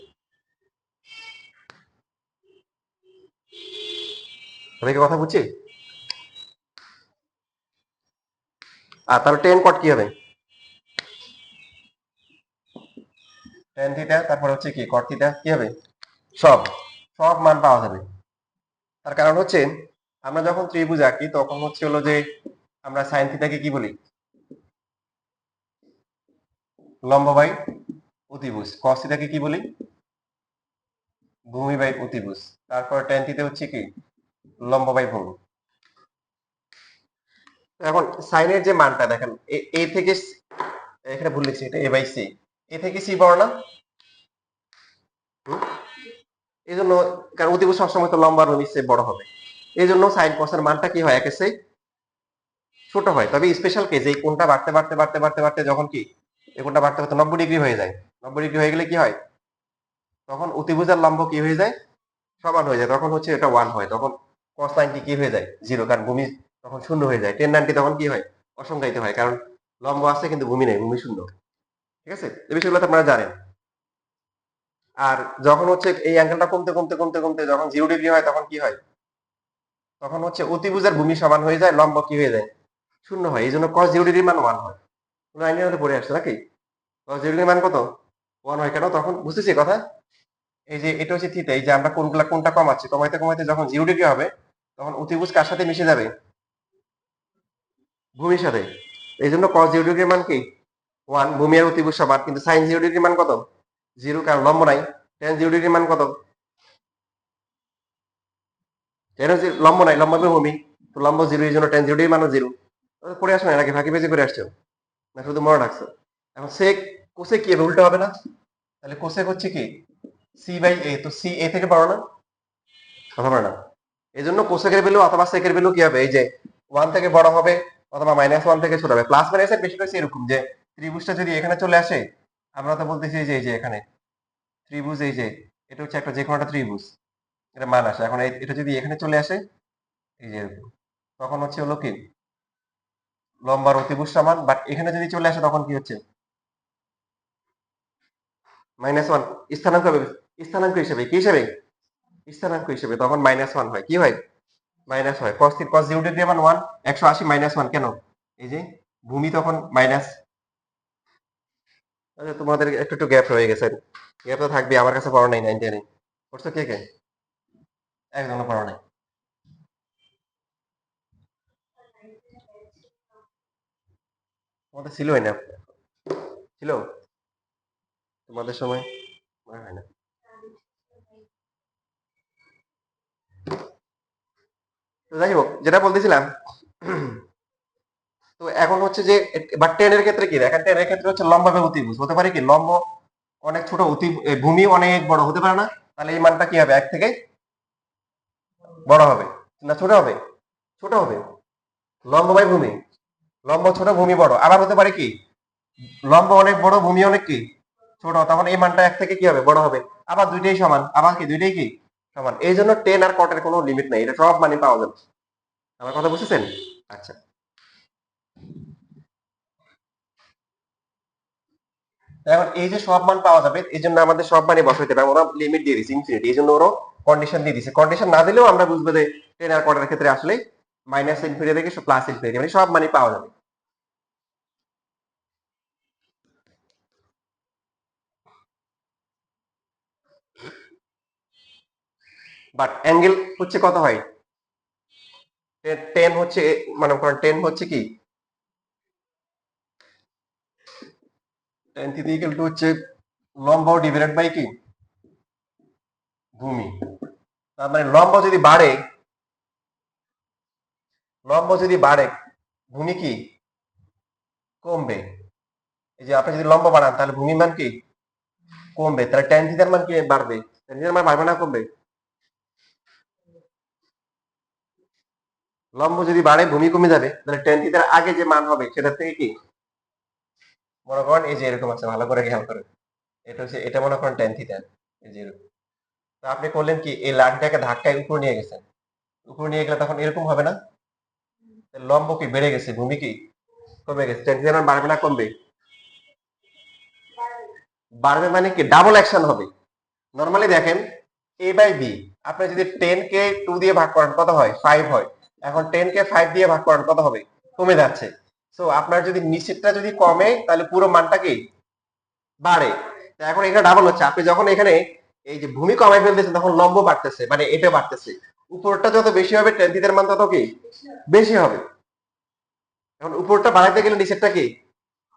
সবাইকে কথা বুঝছি? আর তাহলে tan cot কি হবে? tan থিটা, তারপর হচ্ছে কি cot থিটা কি হবে? সব সব মান পাওয়া যাবে। তার কারণ হচ্ছে আমরা যখন ত্রিভুজ আঁকি তখন হচ্ছে হলো যে আমরা sin থিটাকে কি বলি? লম্ব বাই অতিভুজ। cos থিটাকে কি বলি? ভূমি বাই অতিভুজ। তারপর tan থিটা হচ্ছে কি? লম্ব বাই ভূমি। এখন সাইনের যে মানটা দেখেন, এ থেকে এখানে ভুল লিখছি, এটা a বাই c, এ থেকে c বড় না? এই জন্য, কারণ অতিভুজ সবসময় তো লম্ব আর ভূমির চেয়ে বড় হবে, এই জন্য সাইন কসের মানটা কি হয়? একের চেয়ে ছোট হয়। তবে স্পেশাল কেস, এই কোণটা বাড়তে বাড়তে বাড়তে বাড়তে বাড়তে যখন কি এই কোণটা বাড়তে বাড়তে 90 ডিগ্রি হয়ে যায়, 90 ডিগ্রি হয়ে গেলে কি হয়? তখন অতিভুজ আর লম্ব কি হয়ে যায়? সমান হয়ে যায়। তখন হচ্ছে এটা 1 হয়, তখন cos 90 কি হয়ে যায়? 0, কারণ ভূমি তখন শূন্য হয়ে যায়। tan 90 তখন কি হয়? অসংজ্ঞায়িত হয়, কারণ লম্ব আছে কিন্তু ভূমি নেই, ভূমি শূন্য। ঠিক আছে, এই বিষয়গুলো তো আপনারা জানেন। আর যখন হচ্ছে এই অ্যাঙ্গেলটা কমতে কমতে কমতে কমতে যখন 0 ডিগ্রি হয় তখন কি হয়? তখন হচ্ছে অতিভুজ আর ভূমি সমান হয়ে যায়, লম্ব কি হয়ে যায়? শূন্য হয়। এই জন্য cos 0 ডিগ্রির মান 1 হয়। তোমরা আইনের মধ্যে পড়ে আসছো নাকি? cos 0 ডিগ্রির মান কত? 1 হয়। কেন? তখন বুঝতেছি কথা, এই যে এটা হচ্ছে থিটা, এই যে আমরা কোনটা কমাচ্ছি, কমাইতে কমাইতে যখন 0 ডিগ্রি হবে তখন অতিভুজ কার সাথে মিশে যাবে? ভূমির সাথে। এই জন্য cos 0 ডিগ্রির মান কি? 1। ভূমি আর অতিভুজ সমান, কিন্তু sin 0 ডিগ্রির মান কত? 0, কারণ লম্ব নাই। tan 0 ডিগ্রির মান কত? tan 0, লম্ব নাই, লম্ব হবে ভূমি, তো লম্ব 0, এই জন্য tan 0 ডিগ্রির মানও 0। পড়ে আসো না নাকি, ফাঁকি পেঁচে করে আসছো না শুধু মনে রাখছো? এখন sec cosec কি হবে? উল্টো হবে না? তাহলে cosec হচ্ছে কি? c বাই a, তো c a থেকে বড় না? কথা বলে না? এই জন্য কোসেকের ভ্যালু অথবা সেকের ভ্যালু কি হবে? এই যে 1 থেকে বড় হবে অথবা -1 থেকে ছোট হবে। প্লাস মাইনাসের বেশিরভাগ হচ্ছে এরকম যে ত্রিভুজটা যদি এখানে চলে আসে, আমরা তো বলতেছি এই যে এখানে ত্রিভুজ, এই যে এটা হচ্ছে একটা যে কোনো একটা ত্রিভুজ, এটা মান আসে। এখন এটা যদি এখানে চলে আসে, এই যে এরকম, তখন হচ্ছে হলো কি লম্ব আর অতিভুজ সমান। বাট এখানে যদি চলে আসে তখন কি হচ্ছে? -1 স্থানাঙ্ক হবে, স্থানাঙ্ক হিসেবে কি হিসেবে? স্থানাঙ্ক হিসেবে তখন -1 হয়। কি হয়? মাইনাস হয়। cos 0 ডিগ্রি মান 1, 180 -1 কেন? এই যে ভূমি তখন মাইনাস। আচ্ছা, তোমাদের একটু একটু গ্যাপ রয়ে গেছে। গ্যাপ তো থাকবে, আমার কাছে পড়া নাই 9 10 করছো কে কে? একজনও পড়া নাই। তোমাদের ছিলই না? ছিল তোমাদের সময়? মনে হয় না। তো যাই হোক, যেটা বলতেছিলাম, তো এখন হচ্ছে যে বাট টেনের ক্ষেত্রে কি দেখেন, টেনের ক্ষেত্রে হচ্ছে লম্ব এবং অতিভুজ হতে পারে কি লম্ব অনেক ছোট, ভূমি অনেক বড় হতে পারে না? তাহলে এই মানটা কি হবে? 1 থেকে বড় হবে না ছোট হবে? ছোট হবে। লম্ব বাই ভূমি, লম্ব ছোট ভূমি বড়। আবার হতে পারে কি লম্ব অনেক বড় ভূমি অনেক কি ছোট, তখন এই মানটা 1 থেকে কি হবে? বড় হবে। আবার দুইটাই সমান, আবার কি দুইটাই কি সমান। এই জন্য টেন আর কটের কোনো লিমিট নাই, এটা সব মানে পাওয়া যাবে। আমার কথা বুঝতেছেন? আচ্ছা, এখন এই যে সব মান পাওয়া যাবে, এই জন্য আমাদের সব মানে বসাইতে হবে। ওরা লিমিট দিয়ে দিচ্ছে ইনফিনিটি, এই জন্য ওরা কন্ডিশন দিয়ে দিচ্ছে। কন্ডিশন না দিলেও আমরা বুঝবো যে টেন আর কটের ক্ষেত্রে আসলে মাইনাস ইনফিনিটি থেকে প্লাস ইনফিনিটি, মানে সব মানে পাওয়া যাবে। বাট অ্যাঙ্গেল হচ্ছে কত হয়? টেন হচ্ছে, মানে করেন টেন হচ্ছে কি টেন থিটা ইকুয়াল টু হচ্ছে লম্ব ডিভাইডেড বাই কি ভূমি। তার মানে লম্ব যদি বাড়ে ভূমি কি কমবে। এই যে আপনি যদি লম্ব বাড়ান তাহলে ভূমির মান কি কমবে, তাহলে ট্যান থিটার মান কি বাড়বে? ট্যান থিটার মান বাড়বে না কমবে? লম্ব যদি বাড়ে ভূমি কমে যাবে, তাহলে ট্যান থিটার আগে যে মান হবে সেটা থেকে কি মনে করেন এই যে এরকম আছে, ভালো করে খেয়াল করেন, এটা হচ্ছে, এটা মনে করেন ট্যান থিটা, 0। তো আপনি করলেন কি, এই লাইনটাকে ধাক্কায় উপরে নিয়ে গেছেন, উপরে নিয়ে গেলে তখন এরকম হবে না? লম্ব কি বেড়ে গেছে, ভূমি কি কমে গেছে, টেন বাড়বে না কমবে? বাড়বে মানে কি, ডাবল অ্যাকশন হবে। নরমালি দেখেন a বাই বি, আপনি যদি 10 কে 2 দিয়ে ভাগ করেন কত হয়, 5 হয়। এখন 10 কে 5 দিয়ে ভাগ করেন কত হবে, কমে যাচ্ছে। সো আপনার যদি নিচেরটা যদি কমে তাহলে পুরো মানটা কি বাড়ে। এখন এখানে ডাবল হচ্ছে, আপনি যখন এখানে এই যে ভূমি কমাই ফেলতেছেন তখন লম্ব বাড়তেছে, মানে এটা বাড়তেছে। উপরটা যত বেশি হবে টেন থিটার মান তত কি বেশি হবে। এখন উপরটা বাড়াইতে গেলে নিচেরটা কি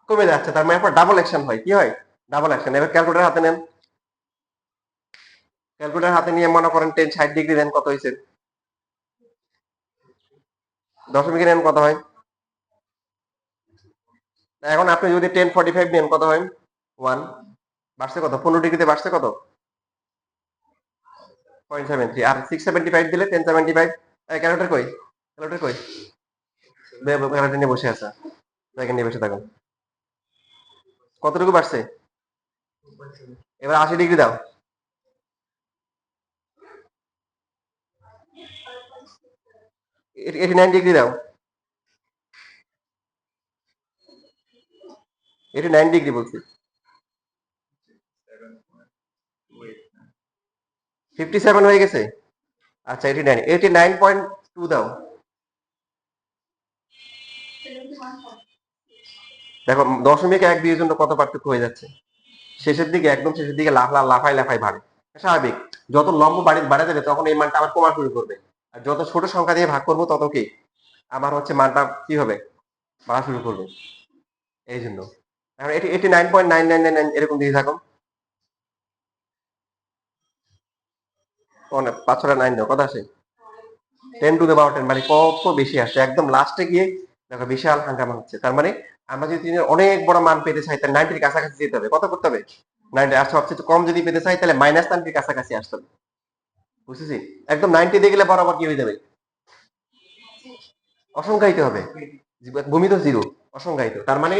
কমে যাচ্ছে, তার মানে আপনার ডাবল অ্যাকশন হয়, কি হয়, ডাবল অ্যাকশন। এবার ক্যালকুলেটর হাতে নেন, ক্যালকুলেটর হাতে নিয়ে মনে করেন 10 60 ডিগ্রি দেন, কত হয়েছে, দশমিকে নেন কত হয়। এখন আপনি যদি 10 45 নেন কত হয়, 1 বাড়ছে কত, 15 ডিগ্রিতে বাড়ছে কত, 0.73। আর 675 দিলে 1075। ক্যালকুলেটর কই, ক্যালকুলেটর কই, ক্যালকুলেটর নিয়ে বসে আছে, দেখেন নিয়ে বসে থাকুন, কতটুকু বাড়ছে। এবার 80 ডিগ্রি দাও, এটি 9 ডিগ্রি দাও, এটি 9 ডিগ্রি বলছি, 57 হয়ে গেছে। আচ্ছা 89.2 দাও, দেখো দশমিক 1 2 এর জন্য কত পার্থক্য হয়ে যাচ্ছে। শেষের দিকে, একদম শেষের দিকে লাফাই লাফাই বাড়ে, স্বাভাবিক। যত লম্ব বাড়ে যাবে তখন এই মানটা আবার কমা শুরু করবে, আর যত ছোট সংখ্যা দিয়ে ভাগ করবো তত কি আমার হচ্ছে মানটা কি হবে, বাড়া শুরু করবে। এই জন্য এখন এটি 89.9999 এরকম দিয়ে থাকুন, অনেক 5 6 9 দাও, কত আসে, 10 টু দ্য পাওয়ার 10, মানে কত বেশি আসছে। একদম লাস্টে গিয়ে দেখো বিশাল হাঙ্গামা হচ্ছে। তার মানে আমরা যদি অনেক বড় মান পেতে চাই তাহলে 90 কাছাকাছি যেতে হবে, কত করতে হবে, 90। আর সবচেয়ে কম যদি পেতে চাই তাহলে -90 কাছাকাছি আসতে হবে, বুঝতেছি। একদম 90 দিয়ে গেলে বরাবর কি হয়ে যাবে, অসংখ্যায়িত হবে, ভূমি তো জিরো, অসংখ্যায়িত। তার মানে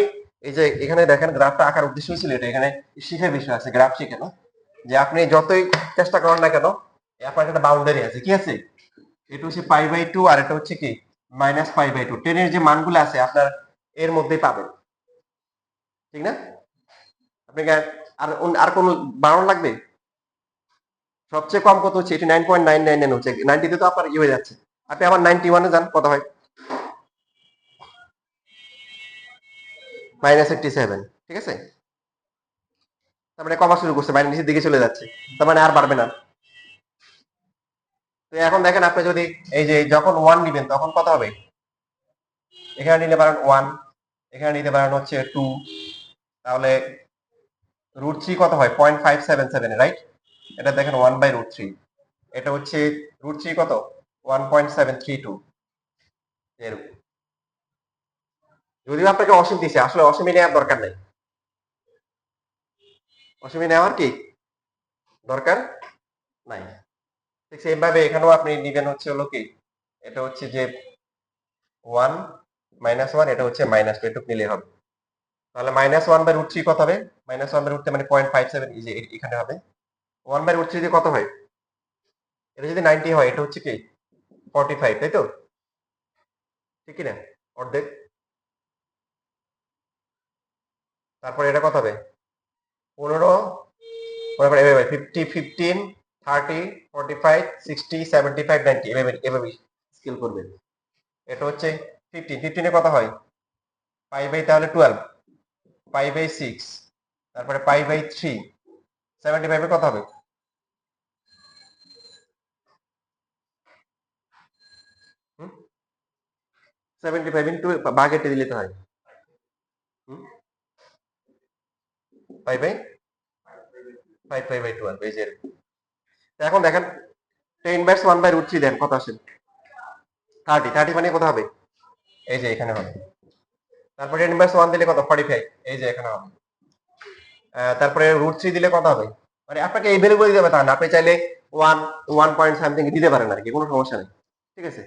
এই যে এখানে দেখেন গ্রাফটা আঁকার উদ্দেশ্য ছিল এটা, এখানে শিখার বিষয় আছে, গ্রাফ শিখে না, যে আপনি যতই চেষ্টা করেন না কেন আপনার একটা বাউন্ডারি আছে, কি আছে, এটা হচ্ছে π/2 আর এটা হচ্ছে কি -π/2। টেনের যে মানগুলো আছে আপনার এর মধ্যেই পাবেন, ঠিক না? আপনি আর আর কোন বাড়ানো লাগবে, সবচেয়ে কম কত হচ্ছে, এটি 9.999 হচ্ছে, 90 তে তো আপনার ই হয়ে যাচ্ছে। আপনি আবার 91 এ যান, কত হয়, -87, ঠিক আছে। তার মানে কমা শুরু করছে, নিচের দিকে চলে যাচ্ছে, তার মানে আর বাড়বে না। তো এখন দেখেন আপনি যদি এই যে যখন 1 নিবেন তখন কত হবে, এখানে নিতে পারেন 1, এখানে নিতে পারেন হচ্ছে 2, তাহলে √3 কত হয়, 0.577, রাইট। এটা দেখেন 1/√3, এটা হচ্ছে √3 কত, 1.732। এরকম, যদিও আপনাকে অসীম দিছে, আসলে অসীমে নেওয়ার দরকার নাই, অসীমে নেওয়ার কি দরকার নাই। ঠিক সেম ভাবে এখানেও আপনি নিবেন হচ্ছে হলো কি, এটা হচ্ছে যে 1 -1, এটা হচ্ছে -2, এটুক নিলে হবে। তাহলে -1/√3 কত হবে, -1/√3 মানে 0.57, এই যে এখানে হবে 1/√3 দিয়ে কত হয়, এটা যদি 90 হয় এটা হচ্ছে কি 45, তাই তো, ঠিক কি না, অর্ধেক। তারপর এটা কত হবে, 15, 50 15 30 45 60 75 90, এভাবে এভাবে স্কেল করবেন। এটা হচ্ছে 15 এ কত হয়, তাহলে 12, π/6, তারপরে π/3, 75 এ কত হবে, 75 ইন্টু ভাগেটে দিলে তো হয়, π/5/12, এই যে এরকম। এখন দেখেন 10/1/√3 দেন, কত আসে, 30 মানে কত হবে, এই যে এখানে হবে। তারপরে 10/1 দিলে কত, 45, এই যে এখানে হবে। তারপরে √3 দিলে কত হবে, মানে আপনাকে এই ভ্যালু করে দিতে হবে তা না, আপনি চাইলে 1 পয়েন্ট সামথিং দিতে পারেন আর কি, কোনো সমস্যা নেই, ঠিক আছে।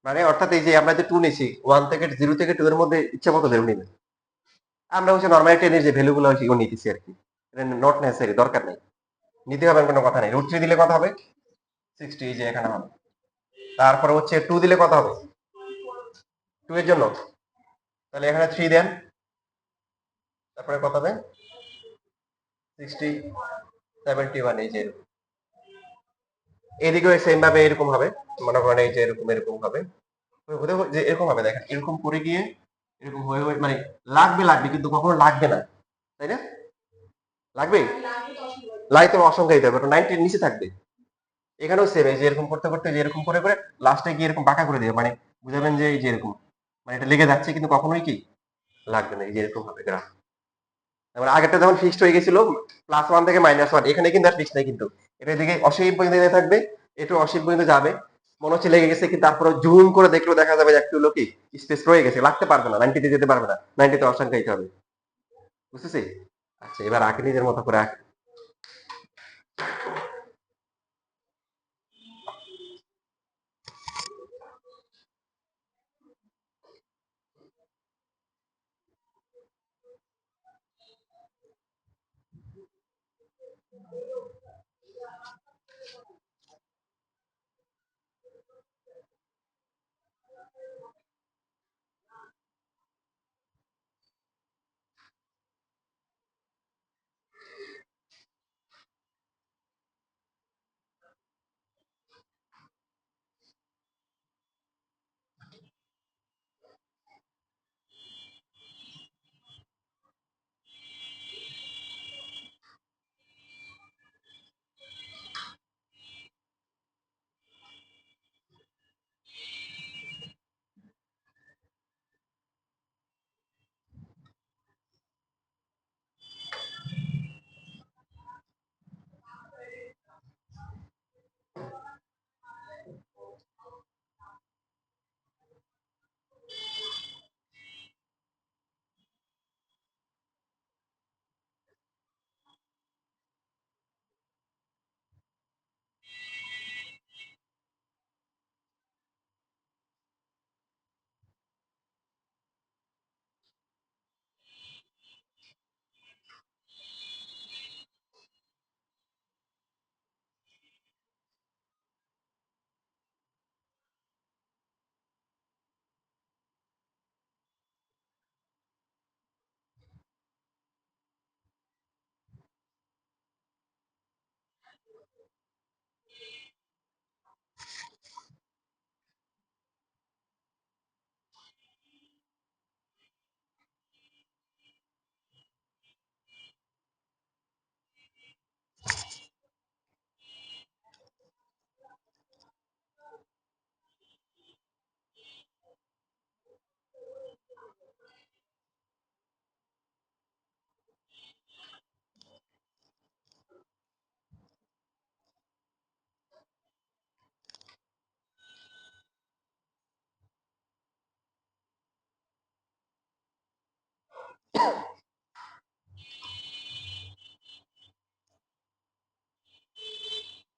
মানে অর্থাৎ এই যে আমরা যে 2 নিছি, 1 থেকে 0 থেকে 2 এর মধ্যে ইচ্ছা মতো ভ্যালু নেবেন। আমরা হচ্ছে নরমালি 10 এর যে ভ্যালু গুলো সেগুলো নিতেছি আর কি, এটা নট নেসেসারি, দরকার নেই। নিতে হবে কোনো কথা নেই। √3 দিলে কত হবে? 60, এই যে এখানে হবে। তারপরে হচ্ছে 2 দিলে কত হবে? 2 এর জন্য তাহলে এখানে 3 দেন, তারপরে কত হবে? 60, 71, এই যে এরকম। এদিকেও সেম ভাবে এরকম হবে, মনে করেন এই যে এরকম এরকম হবে, যে এরকম হবে, দেখেন এরকম করে গিয়ে এরকম হয়ে হয়ে মানে লাগবে লাগবে কিন্তু কখনো লাগবে না, তাই না? লাগবে, লাগতে অসংখ্য দিতে হবে, 90 এর নিচে থাকবে। এখানেও সেম, এই যে এরকম করতে করতে যে এরকম করে করে লাস্টে গিয়ে এরকম বাঁকা করে দিবে, মানে বুঝাবেন যে এই যে এরকম, মানে এটা লেগে যাচ্ছে কিন্তু কখনোই কি লাগবে না, এই যে এরকম হবে গ্রাফ। তারপরে আগেরটা যখন ফিক্সড হয়ে গেছিল +1 থেকে -1, এখানে কিন্তু আর ফিক্সড নাই, কিন্তু এটা দিকে অসীম পর্যন্ত যেতে থাকবে, এটা অসীম পর্যন্ত যাবে, মনে হচ্ছে লেগে গেছে, কিন্তু তারপরে জুম করে দেখলেও দেখা যাবে যে একটু হলো কি স্পেস রয়ে গেছে, লাগতে পারবে না, 90 তে যেতে পারবে না, 90 তে অসংখ্যায়িত হবে। বুঝতেছি? আচ্ছা, এবার আঁকি নিজের মতো করে আঁকি।